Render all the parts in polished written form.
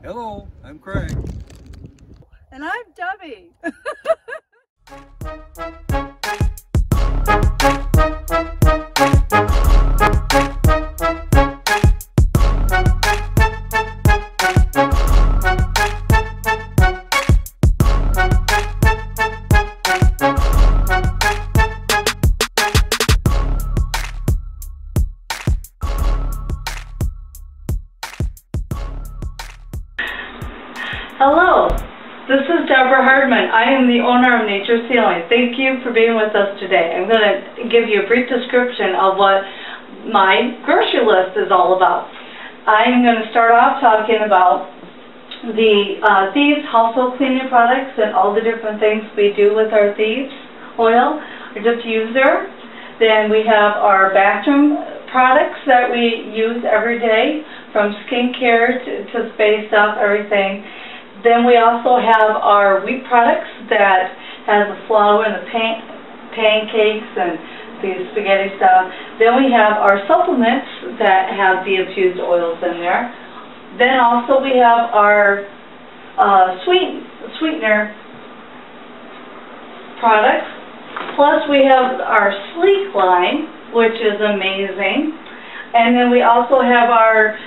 Hello, I'm Craig. And I'm Debbie. Hello, this is Debbie Hardman. I am the owner of Nature's Healing. Thank you for being with us today. I'm going to give you a brief description of what my grocery list is all about. I'm going to start off talking about the Thieves household cleaning products and all the different things we do with our Thieves oil, or diffuser. Then we have our bathroom products that we use every day, from skincare to spay stuff, everything. Then we also have our wheat products that has the flour and the pancakes and the spaghetti stuff. Then we have our supplements that have the infused oils in there. Then also we have our sweetener products. Plus we have our sleek line, which is amazing. And then we also have our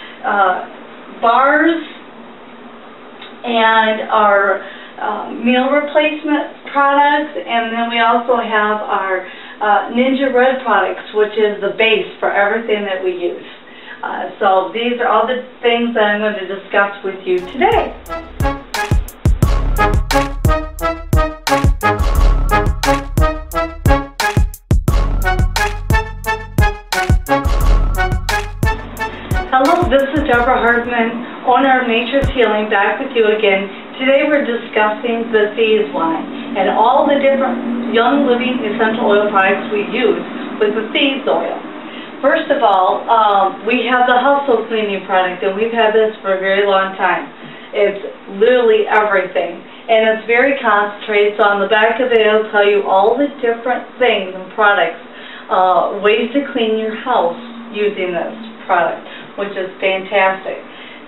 bars and our meal replacement products, and then we also have our Ninja Red products, which is the base for everything that we use. So these are all the things that I'm going to discuss with you today. Hello, this is Debbie Hardman, owner of Nature's Healing, back with you again. Today we're discussing the Thieves line and all the different young living essential oil products we use with the Thieves oil. First of all, we have the household cleaning product, and we've had this for a very long time. It's literally everything, and it's very concentrated. So on the back of it, it'll tell you all the different things and products, ways to clean your house using this product, which is fantastic.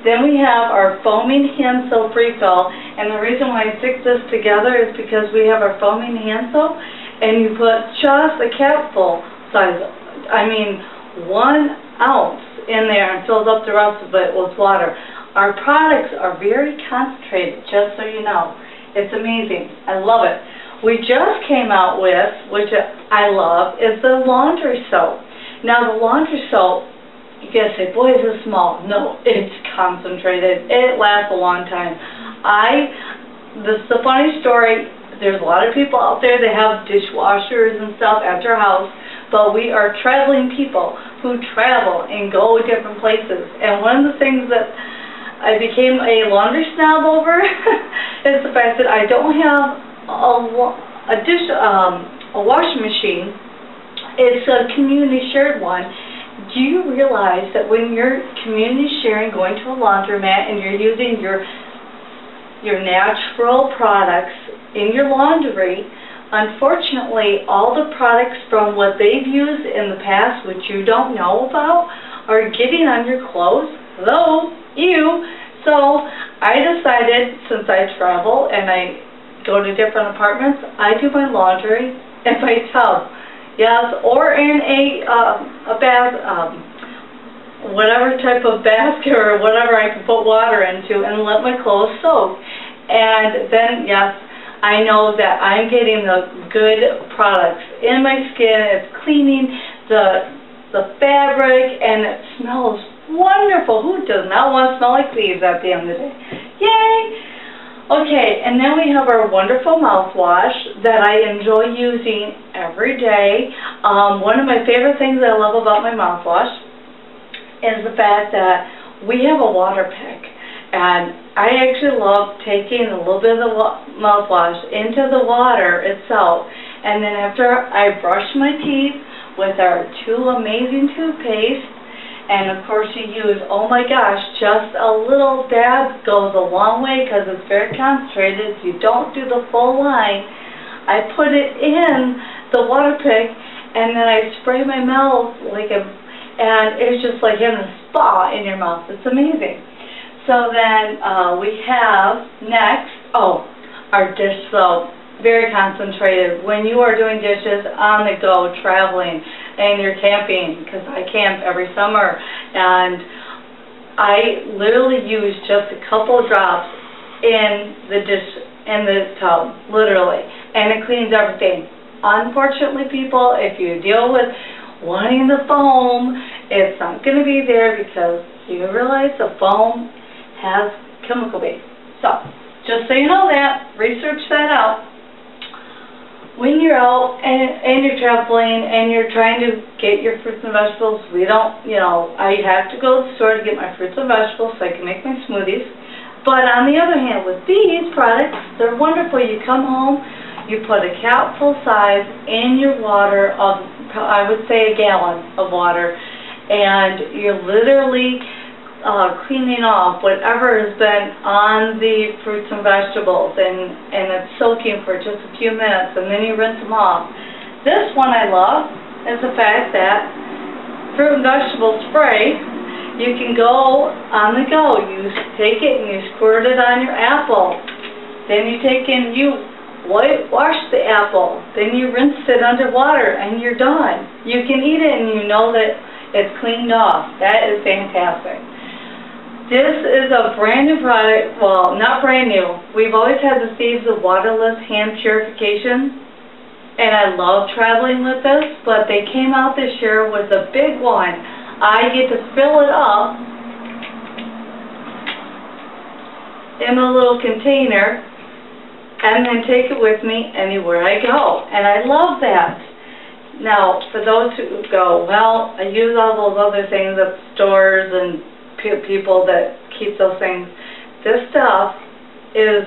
Then we have our foaming hand soap refill, and the reason why I stick this together is because we have our foaming hand soap, and you put just a capful size, 1 ounce in there, and fills up the rest of it with water. Our products are very concentrated, just so you know. It's amazing. I love it. We just came out with, which I love, is the laundry soap. Now the laundry soap, you guys say, boy, is this small. No, it's concentrated. It lasts a long time. This is a funny story. There's a lot of people out there that have dishwashers and stuff at their house, but we are traveling people who travel and go different places. And one of the things that I became a laundry snob over is the fact that I don't have a washing machine. It's a community shared one. Do you realize that when you're community sharing, going to a laundromat, and you're using your natural products in your laundry, unfortunately, all the products from what they've used in the past, which you don't know about, are getting on your clothes. Hello, ew. So I decided, since I travel and I go to different apartments, I do my laundry in my tub. Yes, or in a bath, whatever type of basket or whatever I can put water into, and let my clothes soak. And then, yes, I know that I'm getting the good products in my skin. It's cleaning the fabric, and it smells wonderful. Who does not want to smell like thieves at the end of the day? Yay! Okay, and then we have our wonderful mouthwash that I enjoy using every day. One of my favorite things I love about my mouthwash is the fact that we have a water pick. And I actually love taking a little bit of the mouthwash into the water itself. And then after I brush my teeth with our 2 amazing toothpaste, and of course you use, oh my gosh, just a little dab goes a long way because it's very concentrated. If you don't do the full line, I put it in the water pick, and then I spray my mouth and it's just like having a spa in your mouth. It's amazing. So then we have next, our dish soap. Very concentrated. When you are doing dishes on the go, traveling, and you're camping, because I camp every summer, and I literally use just a couple drops in the tub, literally, and it cleans everything. Unfortunately, people, if you deal with wanting the foam, it's not going to be there because you realize the foam has chemical base. So, just so you know that, research that out. When you're out and you're traveling and you're trying to get your fruits and vegetables, we don't, I have to go to the store to get my fruits and vegetables so I can make my smoothies. But on the other hand, with these products, they're wonderful. You come home, you put a capful size in your water of, I would say, a gallon of water, and you're literally cleaning off whatever has been on the fruits and vegetables, and it's soaking for just a few minutes, and then you rinse them off. This one I love is the fact that fruit and vegetable spray, you can go on the go. You take it and you squirt it on your apple. Then you take and you wash the apple. Then you rinse it under water and you're done. You can eat it and you know that it's cleaned off. That is fantastic. This is a brand new product, well, not brand new. We've always had the Thieves of Waterless Hand Purification, and I love traveling with this, but they came out this year with a big one. I get to fill it up in a little container and then take it with me anywhere I go, and I love that. Now, for those who go, well, I use all those other things at stores and people that keep those things. This stuff is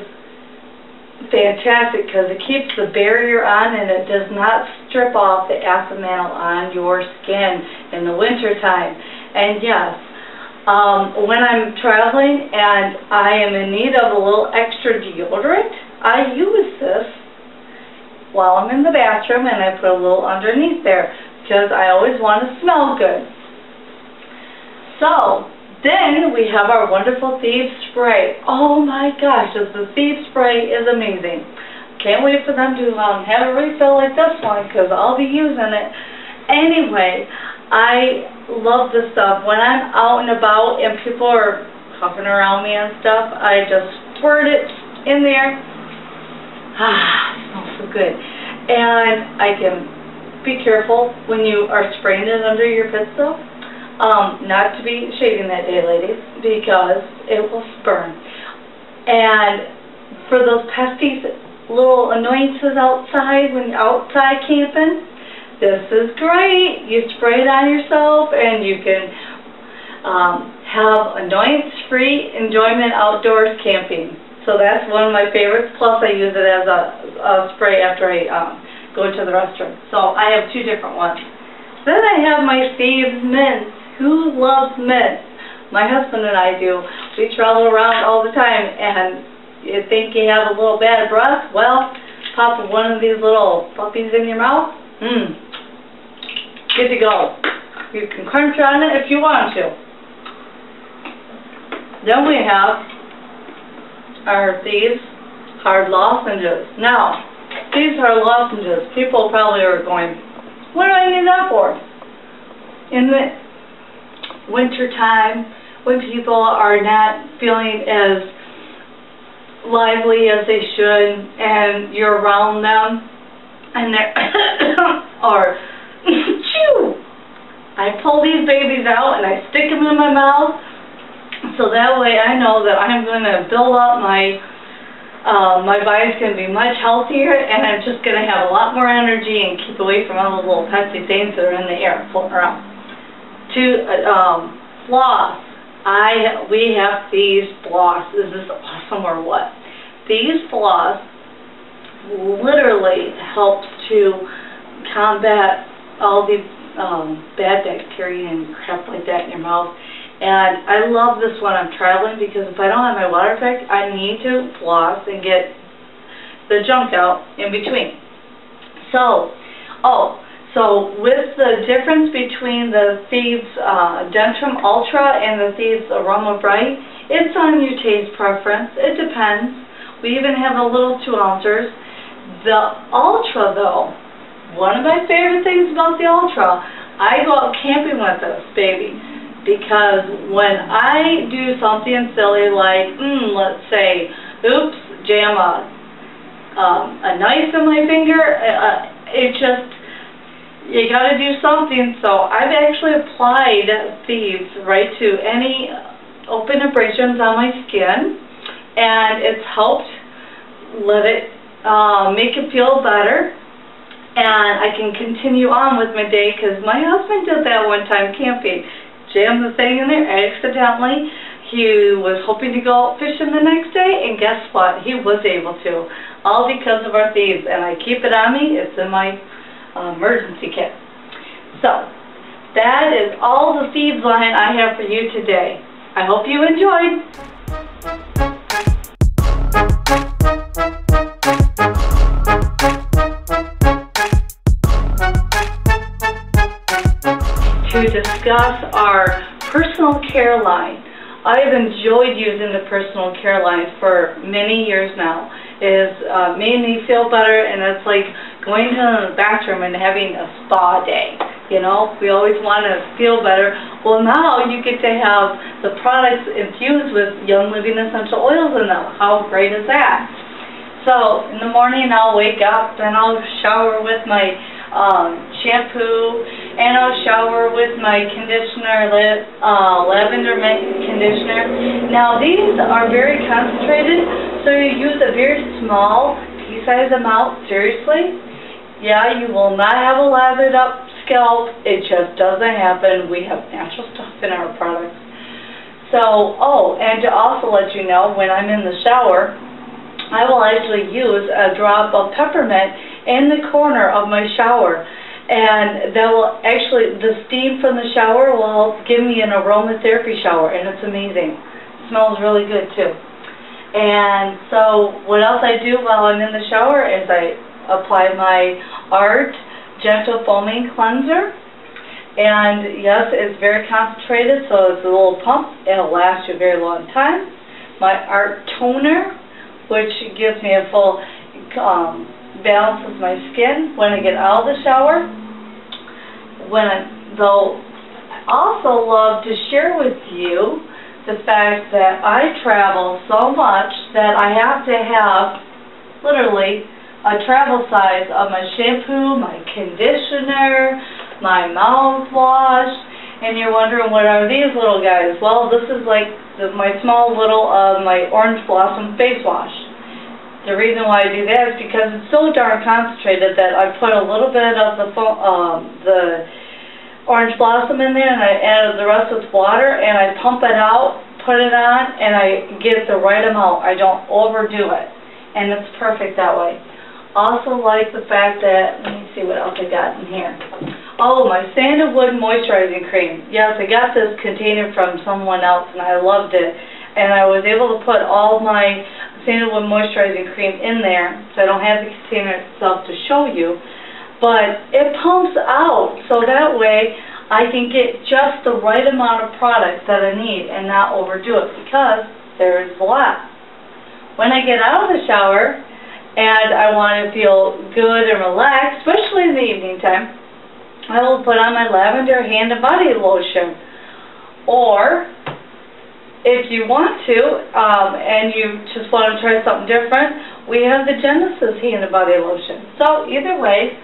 fantastic because it keeps the barrier on and it does not strip off the acid mantle on your skin in the winter time. And yes, when I'm traveling and I am in need of a little extra deodorant, I use this while I'm in the bathroom, and I put a little underneath there because I always want to smell good. So then we have our wonderful Thieves Spray. Oh my gosh, the Thieves Spray is amazing. Can't wait for them to have a refill like this one because I'll be using it. Anyway, I love this stuff. When I'm out and about and people are puffing around me and stuff, I just squirt it in there. Ah, it smells so good. And I can be careful when you are spraying it under your pit stove. Not to be shaving that day, ladies, because it will burn. And for those pesky little annoyances outside, when you're outside camping, this is great. You spray it on yourself, and you can have annoyance-free enjoyment outdoors camping. So that's one of my favorites. Plus, I use it as a spray after I go to the restroom. So I have two different ones. Then I have my Thieves Mints. Who loves mints? My husband and I do. We travel around all the time, and you think you have a little bad breath? Well, pop one of these little puppies in your mouth. Good to go. You can crunch on it if you want to. Then we have our Thieves Hard Lozenges. Now, these hard lozenges, people probably are going, what do I need that for? In the winter time, when people are not feeling as lively as they should, and you're around them, and they're or chew. I pull these babies out and I stick them in my mouth, so that way I know that I'm going to build up my body's going to be much healthier, and I'm just going to have a lot more energy and keep away from all the little pesky things that are in the air floating around. Floss. We have these floss. Is this awesome or what? These floss literally helps to combat all the bad bacteria and crap like that in your mouth. And I love this when I'm traveling, because if I don't have my water pack, I need to floss and get the junk out in between. So with the difference between the Thieves Dentrum Ultra and the Thieves Aroma Bright It's on your taste preference. It depends. We even have a little 2-ouncers. The Ultra, though, one of my favorite things about the Ultra, I go out camping with this, baby. Because when I do something silly like, let's say, oops, jam a knife in my finger, it just, you got to do something. So I've actually applied thieves right to any open abrasions on my skin, and it's helped let it make it feel better, and I can continue on with my day, because my husband did that one time camping. Jammed the thing in there accidentally. He was hoping to go out fishing the next day, and guess what? He was able to. All because of our thieves, and I keep it on me. It's in my emergency kit. So, that is all the thieves line I have for you today. I hope you enjoyed. To discuss our personal care line. I've enjoyed using the personal care line for many years now. It has made me feel better, and it's like going to the bathroom and having a spa day. You know, we always want to feel better. Well, now you get to have the products infused with Young Living essential oils in them. How great is that? So in the morning I'll wake up and I'll shower with my shampoo, and I'll shower with my conditioner, lavender mint conditioner. Now these are very concentrated, so you use a very small pea-sized amount. Seriously, yeah, you will not have a lathered up scalp. It just doesn't happen. We have natural stuff in our products. So, and to also let you know, when I'm in the shower, I will actually use a drop of peppermint in the corner of my shower, and that will actually, the steam from the shower will give me an aromatherapy shower, and it's amazing. It smells really good too. And so what else I do while I'm in the shower is I apply my Art Gentle Foaming Cleanser, and yes, it's very concentrated, so it's a little pump. It'll last you a very long time. My Art Toner, which gives me a full balance of my skin when I get out of the shower. Though I also love to share with you the fact that I travel so much that I have to have literally a travel size of my shampoo, my conditioner, my mouthwash, and you're wondering, what are these little guys? Well, this is like my small little my Orange Blossom face wash. The reason why I do that is because it's so darn concentrated that I put a little bit of the Orange Blossom in there, and I add the rest with water, and I pump it out, put it on, and I get the right amount. I don't overdo it, and it's perfect that way. Also like the fact that, let me see what else I got in here. Oh, my Sandalwood Moisturizing Cream. Yes, I got this container from someone else, and I loved it. And I was able to put all my Sandalwood Moisturizing Cream in there, so I don't have the container itself to show you. But it pumps out, so that way I can get just the right amount of product that I need and not overdo it, because there is Lott. When I get out of the shower and I want to feel good and relaxed, especially in the evening time, I will put on my lavender hand and body lotion. Or if you want to, and you just want to try something different, we have the Genesis hand and body lotion. So either way,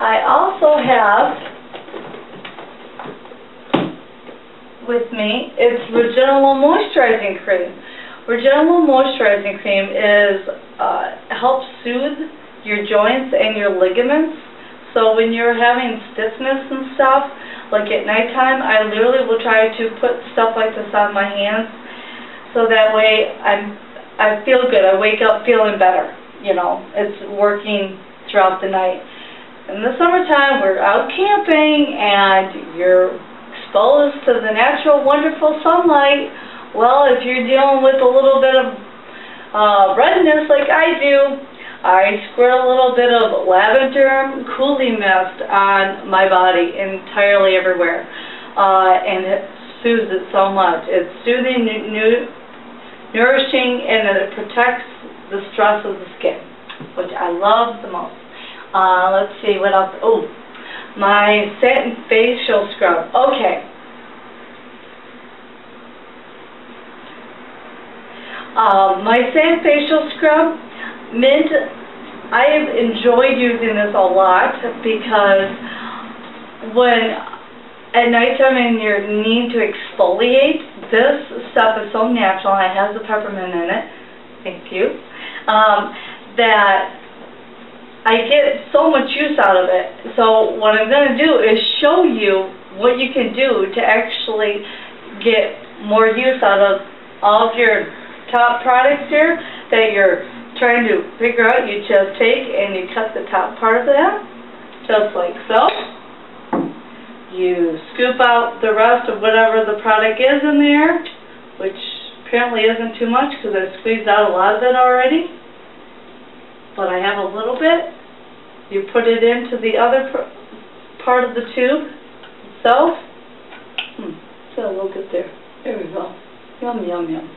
I also have with me, it's Regeneral Moisturizing Cream. Regeneral Moisturizing Cream helps soothe your joints and your ligaments. So when you're having stiffness and stuff, like at nighttime, I literally will try to put stuff like this on my hands, so that way I feel good. I wake up feeling better. You know, it's working throughout the night. In the summertime, we're out camping and you're exposed to the natural, wonderful sunlight. Well, if you're dealing with a little bit of redness like I do, I squirt a little bit of lavender cooling mist on my body entirely everywhere. And it soothes it so much. It's soothing, nourishing, and it protects the stress of the skin, which I love the most. Let's see what else. Oh, my satin facial scrub. Okay. My satin facial scrub, mint. I have enjoyed using this a lot because when at nighttime and you're needing to exfoliate, this stuff is so natural and it has the peppermint in it. Thank you. That I get so much use out of it. So what I'm going to do is show you what you can do to actually get more use out of all of your top products here that you're trying to figure out. You just take and you cut the top part of that, just like so. You scoop out the rest of whatever the product is in there, which apparently isn't too much because I squeezed out a lot of it already. But I have a little bit. You put it into the other part of the tube. So, got a little bit there. There we go. Yum, yum, yum.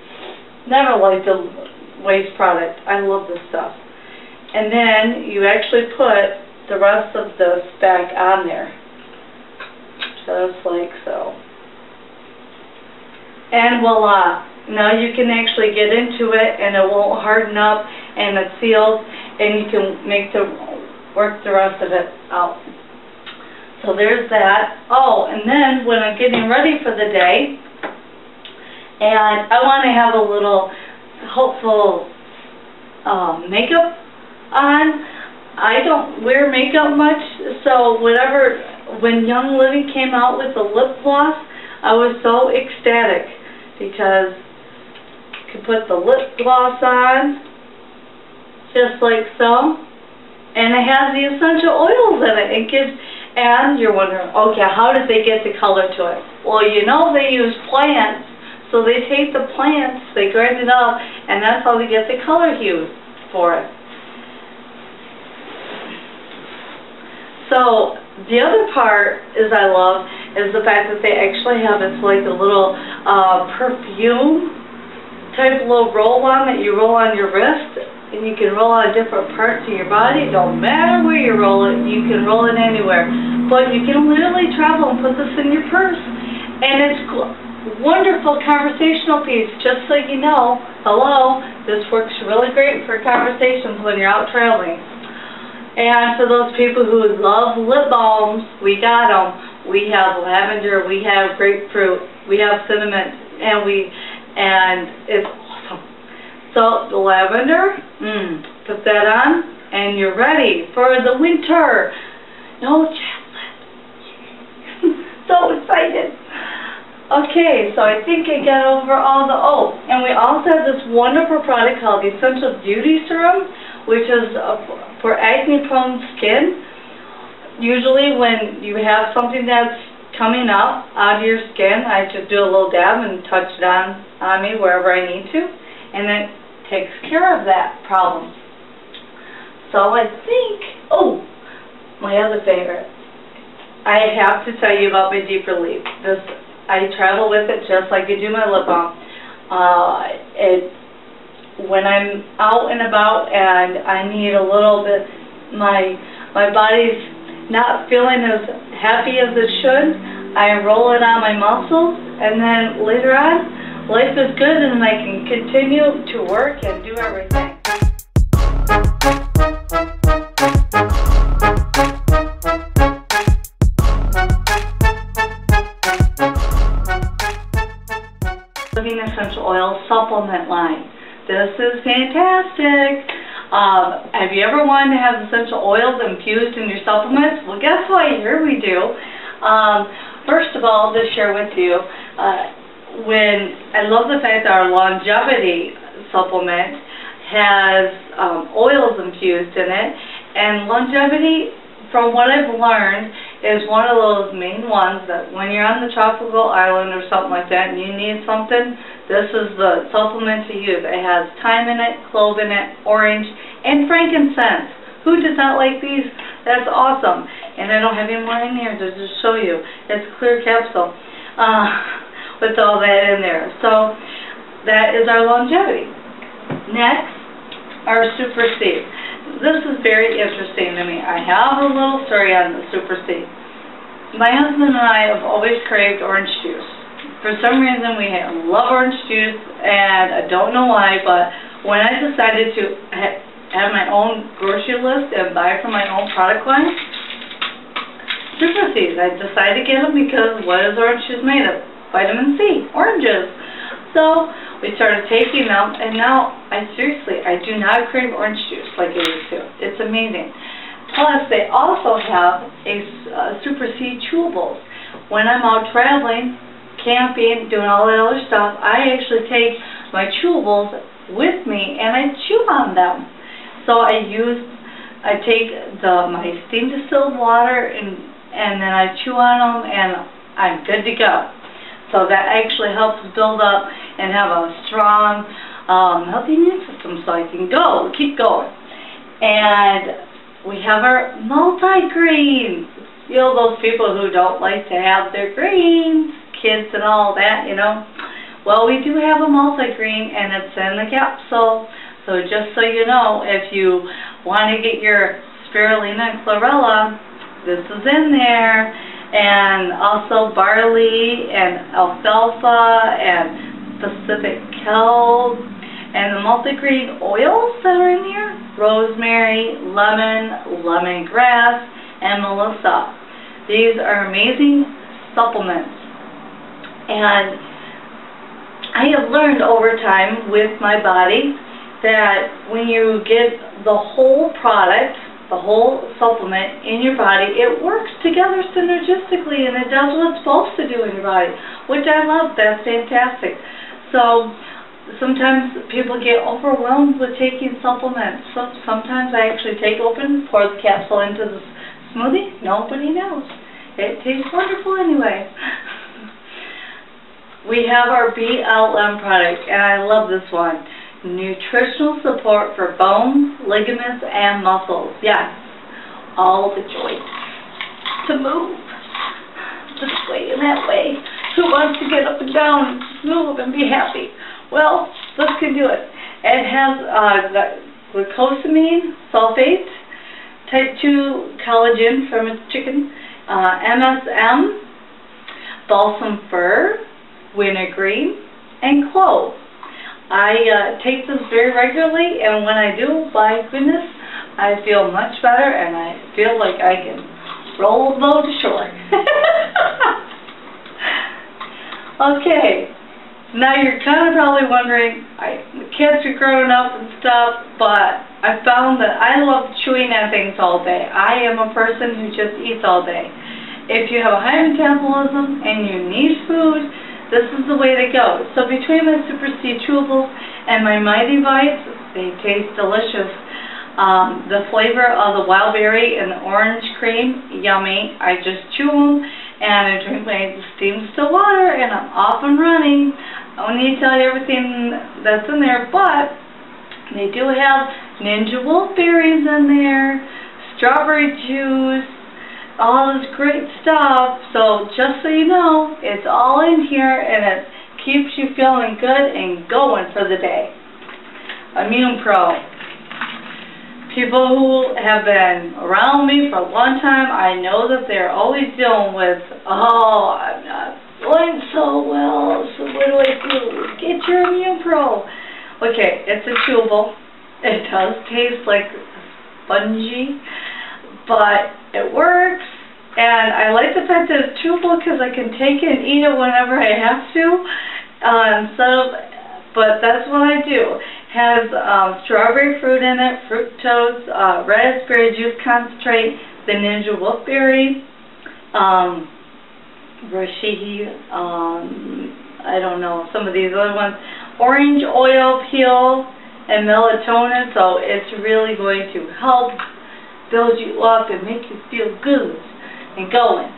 Never liked the waste product. I love this stuff. And then you actually put the rest of this back on there. Just like so. And voila. Now you can actually get into it and it won't harden up and it seals and you can work the rest of it out. So there's that. Oh, and then when I'm getting ready for the day and I want to have a little hopeful makeup on. I don't wear makeup much, so when Young Living came out with the lip gloss, I was so ecstatic because you could put the lip gloss on, just like so, and it has the essential oils in it. And you're wondering, okay, how did they get the color to it? Well, you know they use plants, so they take the plants, they grind it up, and that's how they get the color hues for it. So the other part I love is the fact that they actually have it's like a little perfume type little roll-on that you roll on your wrist, and you can roll on different parts of your body. It don't matter where you roll it, you can roll it anywhere. But you can literally travel and put this in your purse, and it's wonderful conversational piece. Just so you know, hello, this works really great for conversations when you're out traveling. And for those people who love lip balms, we got them. We have lavender, we have grapefruit, we have cinnamon, and it's awesome. So the lavender, put that on, and you're ready for the winter. No chocolate. So excited. Okay, so I think I got over all the, and we also have this wonderful product called the Essential Beauty Serum, which is for acne-prone skin. Usually when you have something that's coming up out of your skin, I just do a little dab and touch it on me wherever I need to, and it takes care of that problem. So I think, my other favorite. I have to tell you about my Deep Relief. I travel with it just like I do my lip balm. When I'm out and about and I need a little bit, my body's not feeling as happy as it should, I roll it on my muscles, and then later on, life is good and I can continue to work and do everything. Living Essential Oil Supplement line. This is fantastic. Have you ever wanted to have essential oils infused in your supplements? Well, guess what? Here we do. First of all, to share with you, I love the fact that our longevity supplement has oils infused in it, and longevity, from what I've learned, is one of those main ones that when you're on the tropical island or something like that and you need something, this is the supplement to use. It has thyme in it, clove in it, orange, and frankincense. Who does not like these? That's awesome. And I don't have any more in here to just show you. It's a clear capsule. with all that in there. So that is our longevity. Next, our Super C. This is very interesting to me. I have a little story on the Super C. My husband and I have always craved orange juice. For some reason, we love orange juice, and I don't know why, but when I decided to have my own grocery list and buy from my own product line, Super C's, I decided to get them because what is orange juice made of? Vitamin C, oranges. So we started taking them, and now I do not crave orange juice like I used to. It's amazing. Plus, they also have a Super C chewables. When I'm out traveling, camping, doing all that other stuff, I actually take my chewables with me and I chew on them. So I take my steam distilled water and then I chew on them and I'm good to go. So that actually helps build up and have a strong, healthy immune system so I can keep going. And we have our multi-greens. You know, those people who don't like to have their greens, kids and all that, you know. Well, we do have a multi-green and it's in the capsule. So just so you know, if you want to get your spirulina and chlorella, this is in there. And also barley and alfalfa and Pacific kelp and the multigreen oils that are in here: rosemary, lemon, lemongrass, and melissa. These are amazing supplements, and I have learned over time with my body that when you get the whole product, the whole supplement in your body, it works together synergistically and it does what it's supposed to do in your body, which I love. That's fantastic. So sometimes people get overwhelmed with taking supplements. So sometimes I actually take open, pour the capsule into the smoothie. Nobody knows. It tastes wonderful anyway. We have our BLM product, and I love this one. Nutritional support for bones, ligaments, and muscles. Yes, all the joints to move this way and that way. Who wants to get up and down and move and be happy? Well, this can do it. It has glucosamine sulfate, type 2 collagen from a chicken, MSM, balsam fir, wintergreen, and clove. I take this very regularly, and when I do, by goodness, I feel much better, and I feel like I can roll the boat to shore. Okay, now you're kind of probably wondering, the kids are growing up and stuff, but I found that I love chewing on things all day. I am a person who just eats all day. If you have a high metabolism and you need food, this is the way to go. So between my Super C chewables and my Mighty Bites, they taste delicious. The flavor of the wild berry and the orange cream, yummy. I just chew them and I drink my steamed still water and I'm off and running. I don't need to tell you everything that's in there, but they do have ninja wolfberries in there, strawberry juice, all this great stuff. So just so you know, it's all in here and it keeps you feeling good and going for the day. Immune Pro. People who have been around me for a long time, I know that they're always dealing with, oh, I'm not feeling so well, so what do I do? Get your Immune Pro. Okay, it's a chewable. It does taste like spongy, but it works, and I like the fact that it's chewable because I can take it and eat it whenever I have to, but that's what I do. Has strawberry fruit in it, fructose, raspberry juice concentrate, the ninja wolfberry, reishi, I don't know, some of these other ones, orange oil peel, and melatonin, so it's really going to help build you up and make you feel good and going.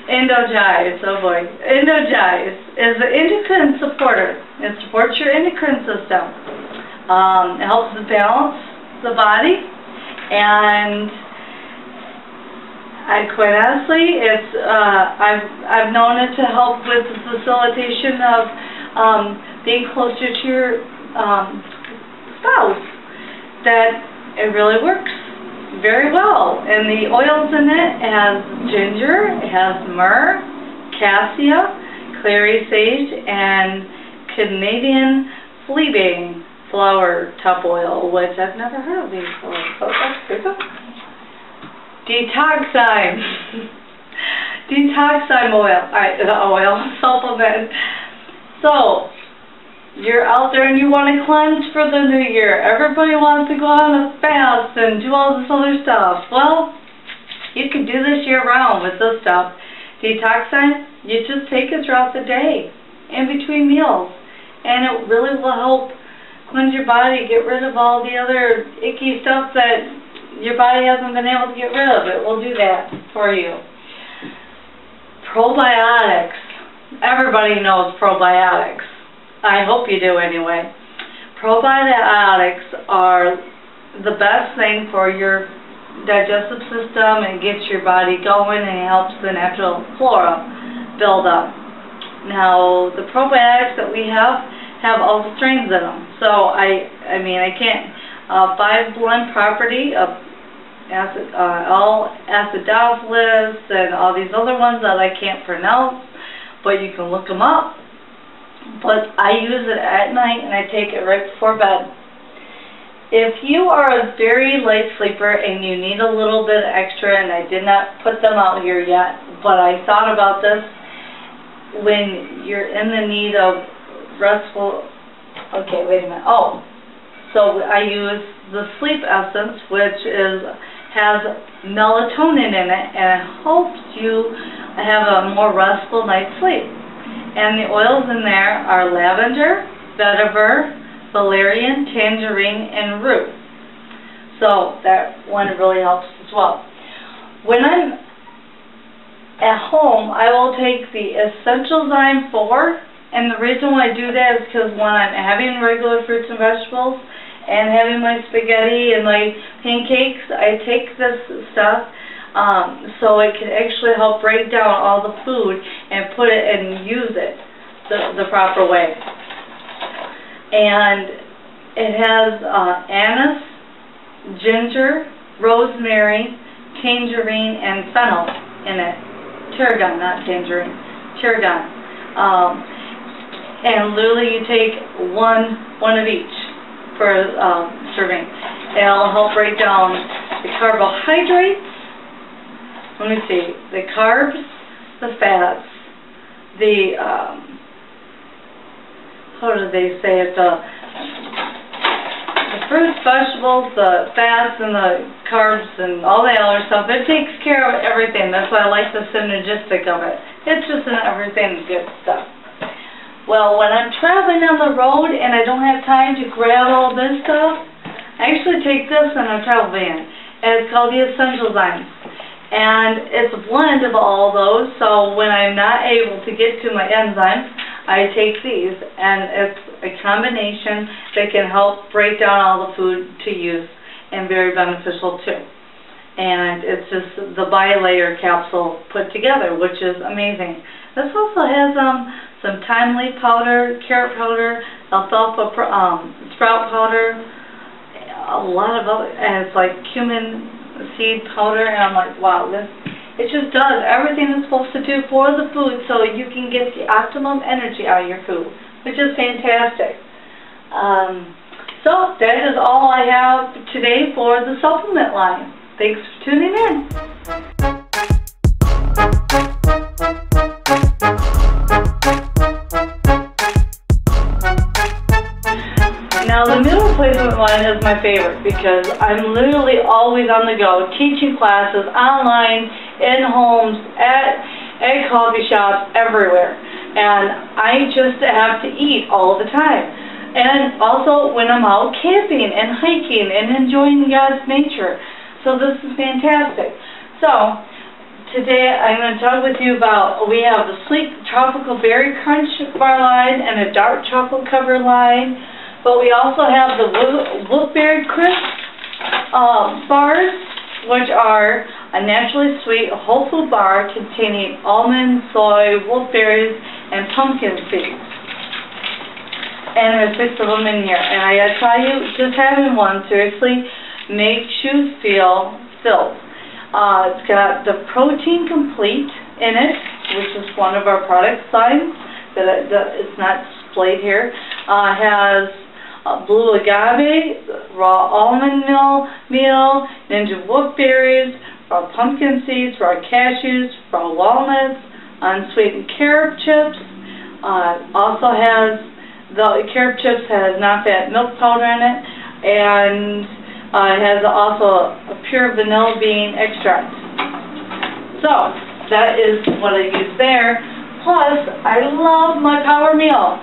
Endogize, oh boy. Endogize is an endocrine supporter. It supports your endocrine system. It helps to balance the body, and quite honestly, it's I've known it to help with the facilitation of being closer to your spouse. That it really works very well. And the oils in it has ginger, it has myrrh, cassia, clary sage, and Canadian fleabane flower top oil, which I've never heard of before. So that's pretty cool. Detoxime. Detoxime oil, supplement. So, you're out there and you want to cleanse for the new year. Everybody wants to go on a fast and do all this other stuff. Well, you can do this year round with this stuff. Detoxime, you just take it throughout the day, in between meals. And it really will help cleanse your body, get rid of all the other icky stuff that your body hasn't been able to get rid of. It will do that for you. Probiotics. Everybody knows probiotics. I hope you do anyway. Probiotics are the best thing for your digestive system and gets your body going and helps the natural flora build up. Now, the probiotics that we have all the strains in them. So, I mean, I can't, 5-blend property of all acidophilus and all these other ones that I can't pronounce, but you can look them up. But I use it at night and I take it right before bed. If you are a very light sleeper and you need a little bit extra, and I did not put them out here yet, but I thought about this, when you're in the need of restful, okay, wait a minute, oh, so I use the sleep essence, which has melatonin in it, and it helps you have a more restful night's sleep. And the oils in there are lavender, vetiver, valerian, tangerine, and rue. So that one really helps as well. When I'm at home, I will take the Essential Zyme 4, and the reason why I do that is because when I'm having regular fruits and vegetables and having my spaghetti and my pancakes, I take this stuff so it can actually help break down all the food and put it and use it the proper way. And it has anise, ginger, rosemary, tangerine, and fennel in it. Tarragon, not tangerine. Tarragon. And literally you take one of each for serving. It'll help break down the carbohydrates. Let me see. The carbs, the fats, the how do they say it? The fruits, vegetables, the fats, and the carbs, and all that other stuff. It takes care of everything. That's why I like the synergistic of it. It's just an everything good stuff. Well, when I'm traveling on the road and I don't have time to grab all this stuff, I actually take this in a travel van. And it's called the Essential Zyme. And it's a blend of all those, so when I'm not able to get to my enzymes, I take these, and it's a combination that can help break down all the food to use, and very beneficial too. And it's just the bilayer capsule put together, which is amazing. This also has some thyme leaf powder, carrot powder, alfalfa sprout powder, a lot of other, and it's like cumin seed powder, and I'm like, wow, it just does everything it's supposed to do for the food, so you can get the optimum energy out of your food, which is fantastic. So that is all I have today for the supplement line. Thanks for tuning in. Now the meal replacement line is my favorite because I'm literally always on the go, teaching classes, online, in homes, at coffee shops, everywhere. And I just have to eat all the time. And also when I'm out camping and hiking and enjoying God's nature. So this is fantastic. So today I'm going to talk with you about, we have the Sleek Tropical Berry Crunch bar line and a dark chocolate cover line. But we also have the Wolfberry Crisp bars, which are a naturally sweet whole food bar containing almond, soy, wolfberries, and pumpkin seeds. And there's 6 of them in here. And I gotta tell you, just having one seriously makes you feel filled. It's got the protein complete in it, which is one of our product lines that it's not displayed here. Has blue agave, raw almond meal, ninja wolfberries, raw pumpkin seeds, raw cashews, raw walnuts, unsweetened carob chips. Also has the carob chips has non-fat milk powder in it, and it has also a pure vanilla bean extract. So that is what I use there. Plus, I love my power meal.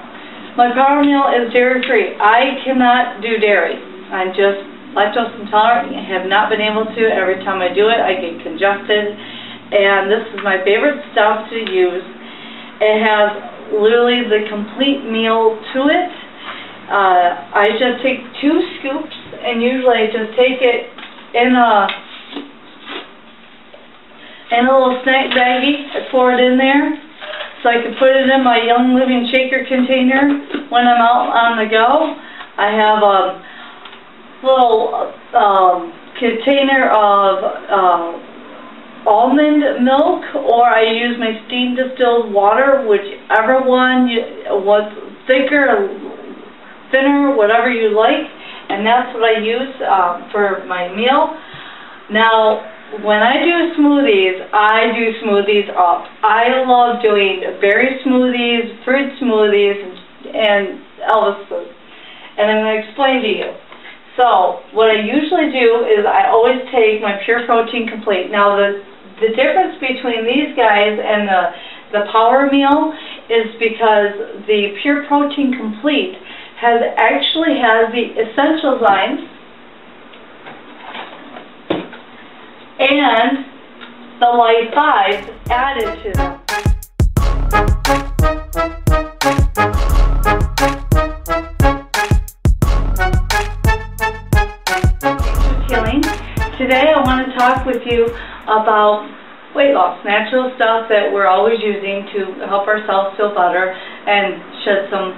My power meal is dairy-free. I cannot do dairy. I'm just lactose intolerant. I have not been able to. Every time I do it, I get congested. And this is my favorite stuff to use. It has literally the complete meal to it. I just take 2 scoops, and usually I just take it in a little snack baggie. I pour it in there, so I can put it in my Young Living shaker container when I'm out on the go. I have a little container of almond milk, or I use my steam distilled water, whichever one was thicker, thinner, whatever you like, and that's what I use for my meal. Now, when I do smoothies up. I love doing berry smoothies, fruit smoothies, and Elvis's. And I'm going to explain to you. So, what I usually do is I always take my Pure Protein Complete. Now, the difference between these guys and the Power Meal is because the Pure Protein Complete actually has the essential enzymes and the Light 5 added to them. Today I want to talk with you about weight loss, natural stuff that we're always using to help ourselves feel better and shed some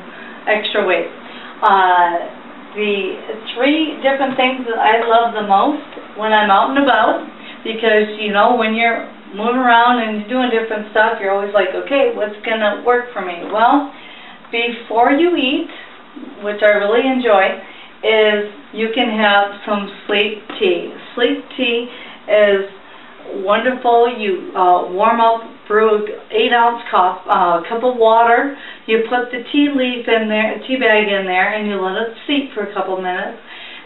extra weight. The 3 different things that I love the most when I'm out and about, because you know, when you're moving around and you're doing different stuff, you're always like, okay, what's going to work for me? Well, before you eat, which I really enjoy, is you can have some sleep tea. Sleep tea is wonderful. You warm up, brew 8-ounce cup of water. You put the tea leaf in there, tea bag in there, and you let it steep for a couple minutes.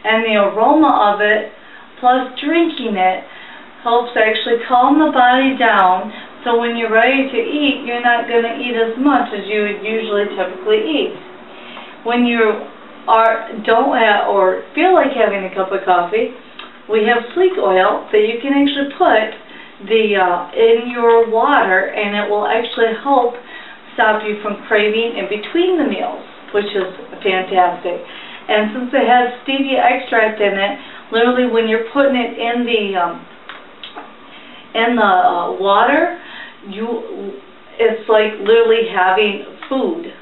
And the aroma of it, plus drinking it, helps actually calm the body down. So when you're ready to eat, you're not going to eat as much as you would usually typically eat. When you don't have or feel like having a cup of coffee, we have sleep oil that you can actually put in your water, and it will actually help stop you from craving in between the meals, which is fantastic. And since it has stevia extract in it, literally when you're putting it in the water, it's like literally having food,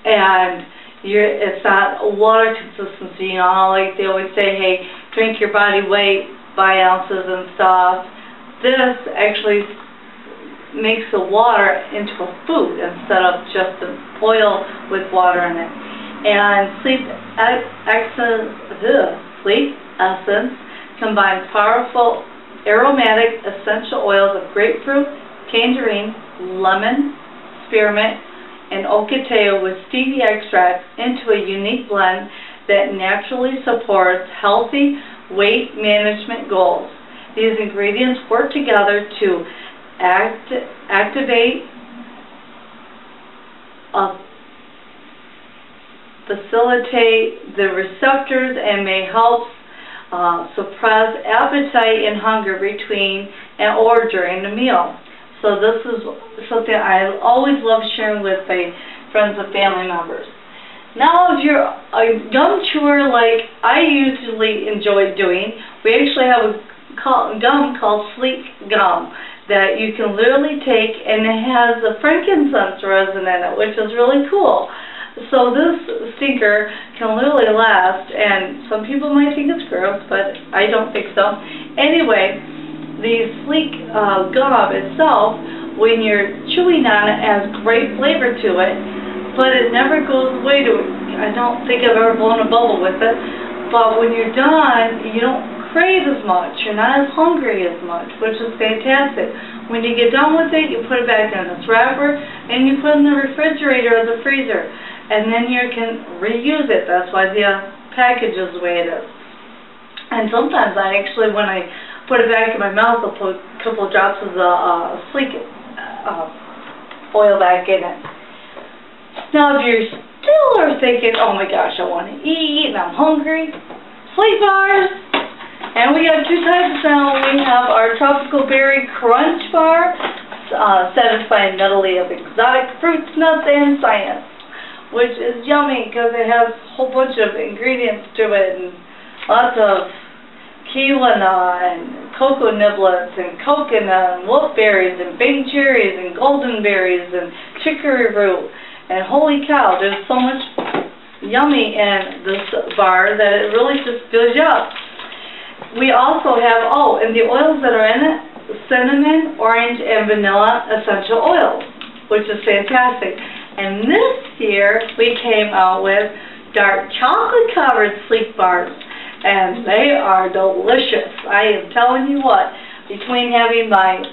and it's not a water consistency, you know, like they always say, hey, drink your body weight by ounces and stuff. This actually makes the water into a food instead of just an oil with water in it. And Sleep Essence combines powerful aromatic essential oils of grapefruit, tangerine, lemon, spearmint, and ocotillo with stevia extract into a unique blend that naturally supports healthy weight management goals. These ingredients work together to activate, facilitate the receptors, and may help suppress appetite and hunger between or during the meal. So this is something I always love sharing with my friends and family members. Now, if you're a young chewer like I usually enjoy doing, we actually have gum called sleek gum that you can literally take, and it has a frankincense resin in it, which is really cool. So this stinker can literally last, and some people might think it's gross, but I don't think so. Anyway, the sleek gum itself, when you're chewing on it, has great flavor to it, but it never goes away to it. I don't think I've ever blown a bubble with it, but when you're done, you don't crave as much. You're not as hungry as much, which is fantastic. When you get done with it, you put it back in this wrapper, and you put it in the refrigerator or the freezer, and then you can reuse it. That's why the package is the way it is. And sometimes I actually, when I put it back in my mouth, I'll put a couple of drops of the sleek oil back in it. Now, if you're still are thinking, oh my gosh, I want to eat and I'm hungry, sleep bars. And we have two types now. We have our tropical berry crunch bar, satisfying medley of exotic fruits, nuts, and science, which is yummy because it has a whole bunch of ingredients to it, and lots of quinoa and cocoa niblets and coconut and wolfberries and big cherries and golden berries and chicory root. And holy cow, there's so much yummy in this bar that it really just fills you up. We also have, and the oils that are in it, cinnamon, orange, and vanilla essential oils, which is fantastic. And this year, we came out with dark chocolate-covered sleek bars, and they are delicious. I am telling you what, between having my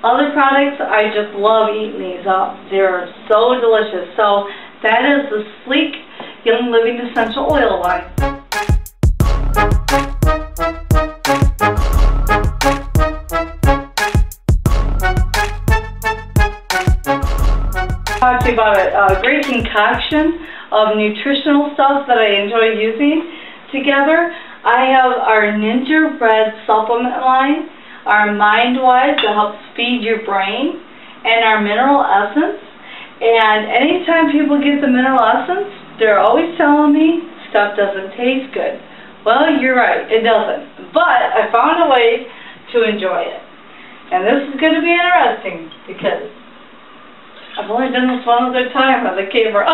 other products, I just love eating these up. They're so delicious. So that is the Sleek Young Living Essential Oil line. Talk to you about a great concoction of nutritional stuff that I enjoy using together. I have our Ninja Bread supplement line, our Mind-Wise to help feed your brain, and our mineral essence. And anytime people get the mineral essence, they're always telling me stuff doesn't taste good. Well, you're right, it doesn't. But I found a way to enjoy it. And this is going to be interesting because I've only done this one other time on the camera.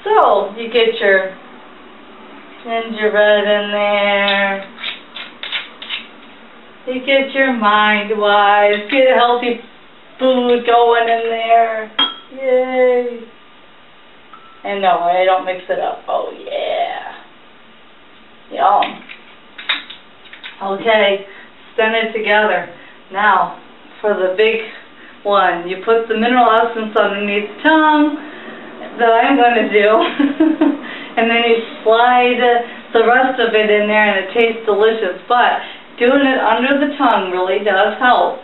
So, you get your gingerbread in there. You get your Mind-Wise, get healthy food going in there. Yay. And no, I don't mix it up. Oh yeah. Yum. Okay, send it together. Now, for the big one, you put the mineral essence underneath the tongue that I'm going to do. And then you slide the rest of it in there and it tastes delicious. But doing it under the tongue really does help.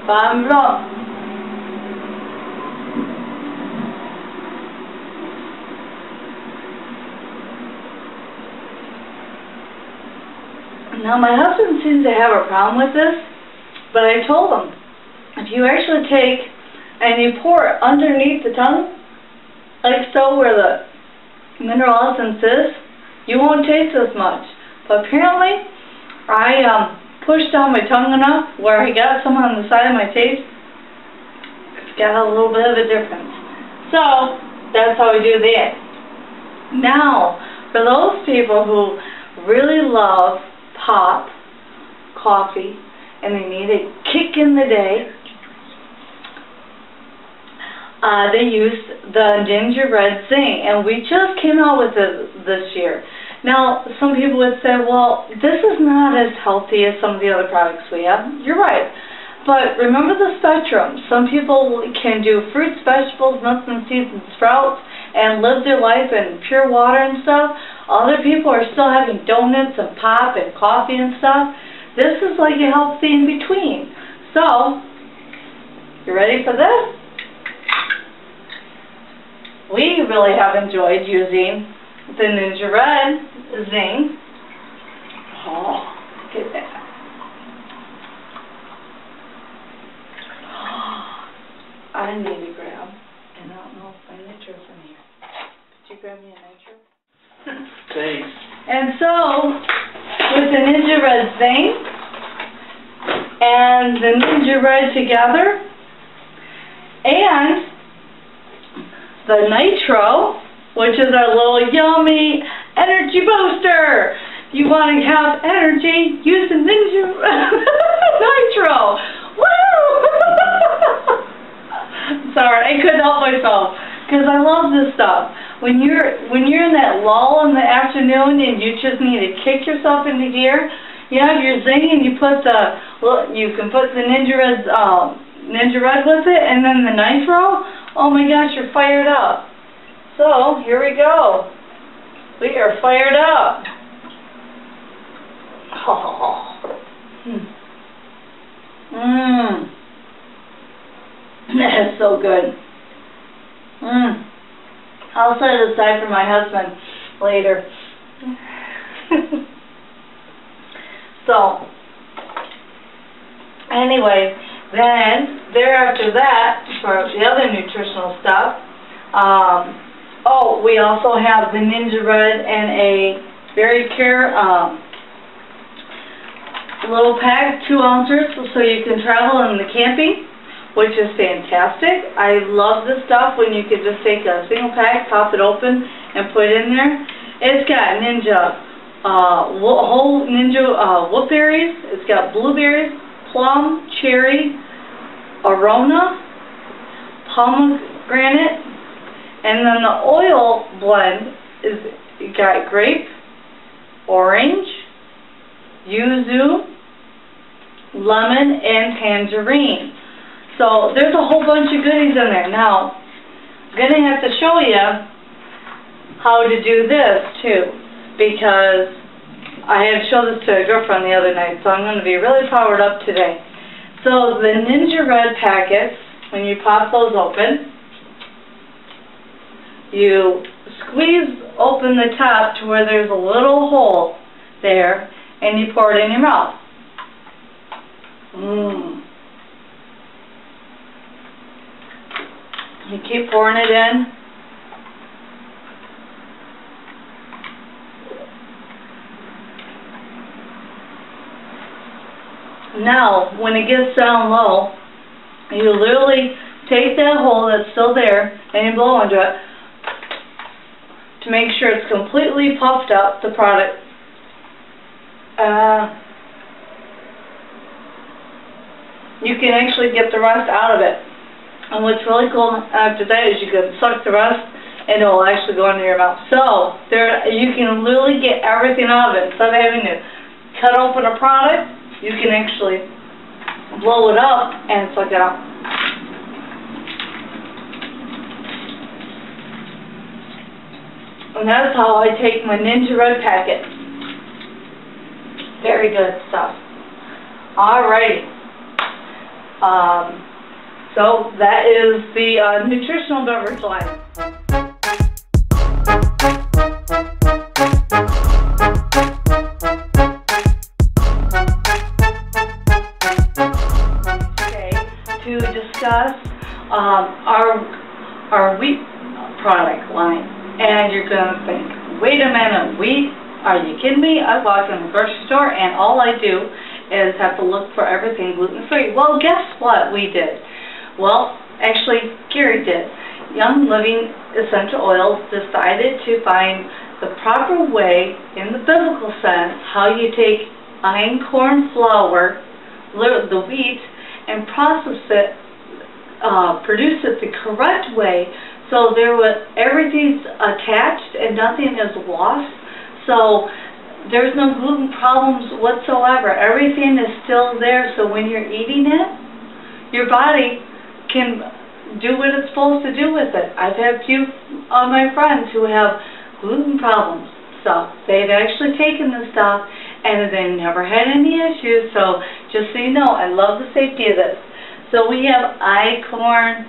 Bambro. Now my husband seems to have a problem with this, but I told him, if you actually take and you pour it underneath the tongue, like so where the mineral essence is, you won't taste as much. But apparently, I pushed down my tongue enough where I got some on the side of my taste. It's got a little bit of a difference. So, that's how we do that. Now, for those people who really love pop coffee and they need a kick in the day, they use the gingerbread thing, and we just came out with it this year. Now, some people would say, well, this is not as healthy as some of the other products we have. You're right. But remember the spectrum. Some people can do fruits, vegetables, nuts and seeds and sprouts and live their life in pure water and stuff. Other people are still having donuts and pop and coffee and stuff. This is like a healthy in between. So, you ready for this? We really have enjoyed using the Ninja Red Zing. Oh, look at that. I need to grab, and I don't know if my nitro's in here. Could you grab me a nitro? Thanks. And so, with the Ninja Red Zing and the Ninja Red together, and the nitro, which is our little yummy energy booster. If you want to have energy, use the Ninja nitro. Woo! Sorry, I couldn't help myself because I love this stuff. When you're in that lull in the afternoon and you just need to kick yourself into gear, you have your Zing and you can put the Ninja Red with it, and then the nitro. Oh my gosh, you're fired up. So here we go. We are fired up. Oh. That is so good. I'll set it aside for my husband later. So, anyway, then thereafter that, for the other nutritional stuff, we also have the Ninja Red and a Berry Care little pack, 2 ounces, so you can travel in the camping, which is fantastic. I love this stuff when you can just take a single pack, pop it open, and put it in there. It's got whole Ninja woodberries. It's got blueberries, plum, cherry, aroma, pomegranate, and then the oil blend is got grape, orange, yuzu, lemon, and tangerine. So there's a whole bunch of goodies in there. Now, I'm going to have to show you how to do this too, because I had to show this to a girlfriend the other night, so I'm going to be really powered up today. So the Ninja Red packets, when you pop those open, you squeeze open the top to where there's a little hole there, and you pour it in your mouth. You keep pouring it in. Now, when it gets down low, you literally take that hole that's still there and you blow into it to make sure it's completely puffed up, the product. You can actually get the rest out of it. And what's really cool after that is you can suck the rest and it will actually go into your mouth. So you can literally get everything out of it. Instead of having to cut open a product, you can actually blow it up and suck it out. And that's how I take my Ninja Red packet. Very good stuff. Alrighty. So that is the nutritional beverage line. Okay, to discuss our wheat product line, and you're going to think, wait a minute, wheat? Are you kidding me? I walk in the grocery store and all I do is have to look for everything gluten-free. Well, guess what we did? Well, actually, Gary did. Young Living Essential Oils decided to find the proper way, in the biblical sense, how you take einkorn flour, the wheat, and process it, produce it the correct way, so everything's attached and nothing is lost. So there's no gluten problems whatsoever. Everything is still there, so when you're eating it, your body can do what it's supposed to do with it. I've had a few of my friends who have gluten problems. So they've actually taken this stuff and they never had any issues. So just so you know, I love the safety of this. So we have einkorn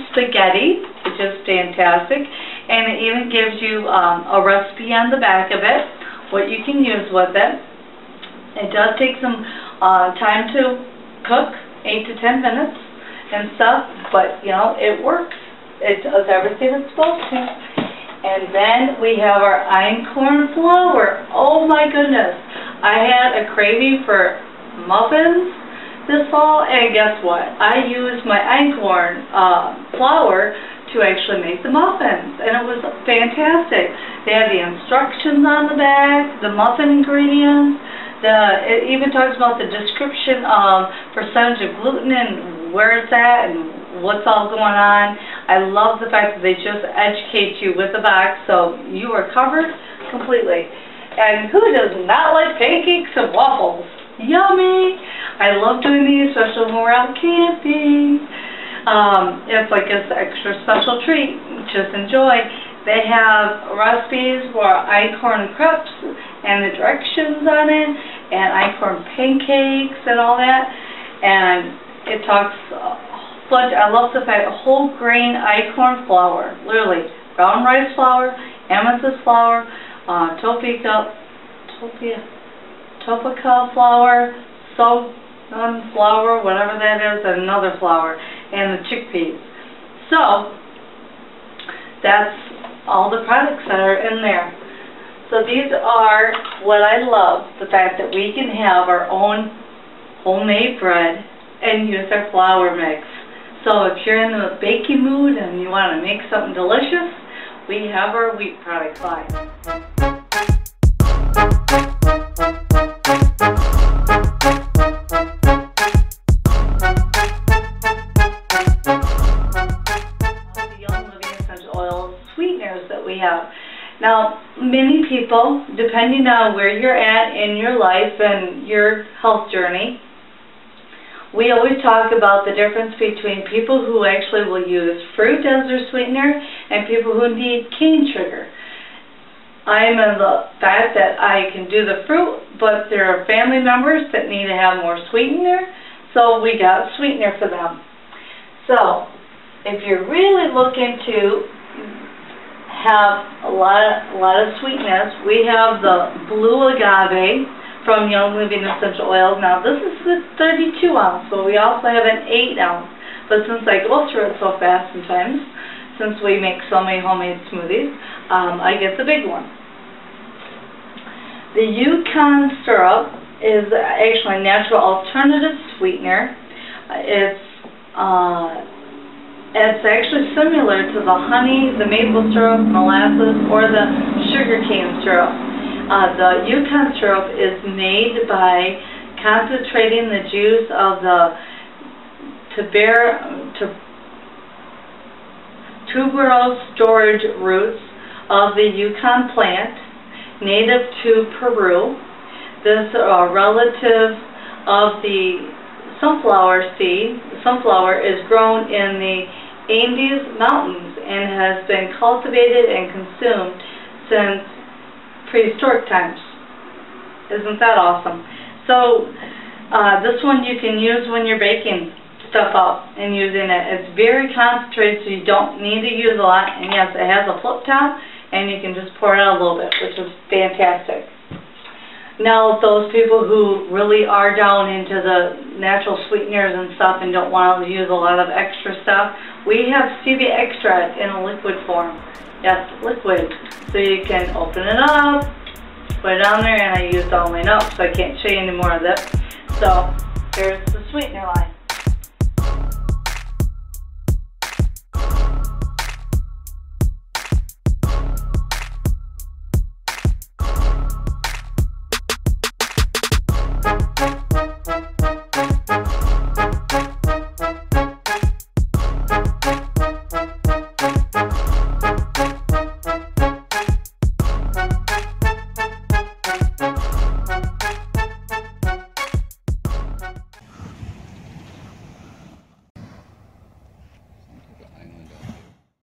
spaghetti, which is fantastic, and it even gives you a recipe on the back of it, what you can use with it. It does take some time to cook, 8 to 10 minutes and stuff, but you know, it works. It does everything it's supposed to. And then we have our einkorn flour. Oh my goodness, I had a craving for muffins this fall, and guess what? I used my einkorn flour to actually make the muffins, and it was fantastic. They had the instructions on the back, the muffin ingredients. It even talks about the description of percentage of gluten and where it's at and what's all going on. I love the fact that they just educate you with the box, so you are covered completely. And who does not like pancakes and waffles? Yummy! I love doing these, especially when we're out camping. It's like an extra special treat. Just enjoy. They have recipes for einkorn crepes and the directions on it, and einkorn pancakes and all that. And it talks bunch. I love the fact whole grain einkorn flour, literally brown rice flour, amethyst flour, topeka flour, sunflower, whatever that is, and another flour, and the chickpeas. So that's all the products that are in there. So these are what I love, the fact that we can have our own homemade bread and use our flour mix. So if you're in the baking mood and you want to make something delicious, we have our wheat product line. That we have. Now, many people, depending on where you're at in your life and your health journey, we always talk about the difference between people who actually will use fruit as their sweetener and people who need cane sugar. I'm in the fact that I can do the fruit, but there are family members that need to have more sweetener, so we got sweetener for them. So, if you're really looking to have a lot of sweetness, we have the blue agave from Young Living Essential Oils. Now this is the 32 ounce, but we also have an 8 ounce. But since I go through it so fast sometimes, since we make so many homemade smoothies, I get the big one. The Yukon syrup is actually a natural alternative sweetener. It's actually similar to the honey, the maple syrup, molasses, or the sugarcane syrup. The Yukon syrup is made by concentrating the juice of the tuberose storage roots of the Yukon plant, native to Peru. This relative of the sunflower seed. The sunflower is grown in the Andes Mountains and has been cultivated and consumed since prehistoric times. Isn't that awesome? So this one you can use when you're baking stuff up and using it. It's very concentrated, so you don't need to use a lot. And yes, it has a flip top, and you can just pour it out a little bit, which is fantastic. Now, those people who really are down into the natural sweeteners and stuff and don't want to use a lot of extra stuff, we have stevia extract in a liquid form. Yes, liquid. So you can open it up, put it on there, and I used all mine up, so I can't show you any more of it. So, here's the sweetener line.